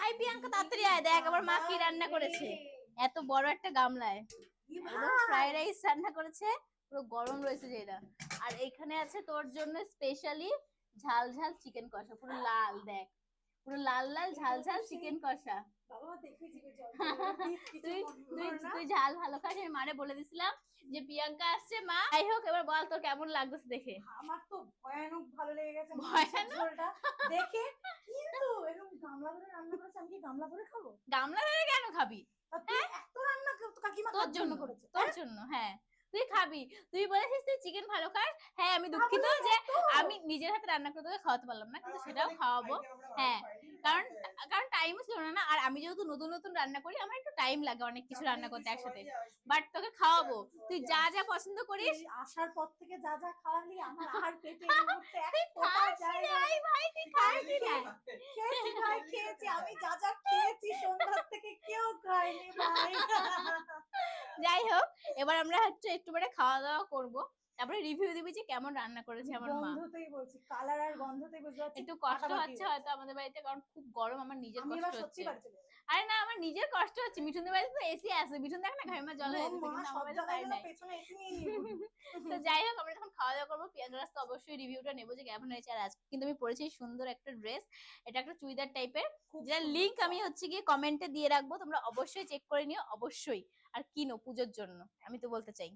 I Priyanka তাড়াতাড়ি আয়, দেখ আমার মা কি রান্না করেছে। এত বড় একটা গামলায় একদম ফ্রাইড রাইস রান্না করেছে, পুরো গরম রয়েছে যেটা। আর এখানে আছে তোর জন্য স্পেশালি ঝাল ঝাল চিকেন কষা, পুরো লাল, দেখ পুরো লাল লাল ঝাল ঝাল চিকেন কষা। তুই তুই তুই ঝাল ভালো খাস, আমি মারে বলে দিছিলাম যে প্রিয়াঙ্কা আসছে মা। যাই হোক, এবার বল তোর কেমন লাগতেছে দেখে। আমার তো ভয়ানক ভালো লেগে গেছে ভয়ানক ঝোলটা দেখে। কিন্তু এরকম গামলা ধরে রান্না করেছে, আমি কি গামলা ধরে খাবো? গামলা ধরে কেন খাবি? এত রান্না কাকিমা তোর জন্য করেছে, তোর জন্য, হ্যাঁ তুই খাবি। তুই বলেছিস তুই চিকেন ভালো খাস। হ্যাঁ আমি দুঃখিত যে আমি নিজের হাতে রান্না করে তোকে খাওয়াতে পারলাম না, কিন্তু সেটাও খাওয়াবো। হ্যাঁ, কারণ কারণ টাইমও ছিল না। আর আমি যেহেতু নতুন নতুন রান্না করি, আমার একটু টাইম লাগে অনেক কিছু রান্না করতে একসাথে। বাট তোকে খাওয়াবো, তুই যা যা পছন্দ করিস। আসার পর থেকে যা যা খাওয়ালি আমার আর পেটে এই মুহূর্তে এক ফোঁটা জায়গা নাই ভাই, তুই খাসনি না। খেয়েছি ভাই, খেয়েছি আমি যা যা খেয়েছি সন্ধ্যার থেকে কেউ খায়নি ভাই। যাই হোক, এবার আমরা হচ্ছে একটু পরে খাওয়া দাওয়া করবো, তারপরে রিভিউ দিবি যে কেমন রান্না করেছে আমার মা। গন্ধতেই বলছি, কালার আর গন্ধতেই বুঝতে পারছি একটু কষ্ট হচ্ছে হয়তো আমাদের বাড়িতে, কারণ খুব গরম, আমার নিজের আমি কষ্ট এবার সত্যি হচ্ছে। বাড়ি চলে যাবো। আরে না, আমার নিজের কষ্ট হচ্ছে। মিঠুনদের বাড়িতে তো এসি আছে, মিঠুন দেখ না ঘামে জল হয়ে যাচ্ছে, কিন্তু আমার বাড়িতে তাই নাই। পেছনে এসি নিয়ে নিয়ে তো যাই হোক, আমরা যখন খাওয়া দাওয়া করবো পেঁয়াজ রাস্তা অবশ্যই রিভিউটা নেবো যে কেমন হয়েছে। আর আজকে কিন্তু আমি পরেছি সুন্দর একটা ড্রেস, এটা একটা চুড়িদার টাইপের, যেটা লিংক আমি হচ্ছে গিয়ে কমেন্টে দিয়ে রাখবো, তোমরা অবশ্যই চেক করে নিও অবশ্যই। আর কিনো পুজোর জন্য, আমি তো বলতে চাই।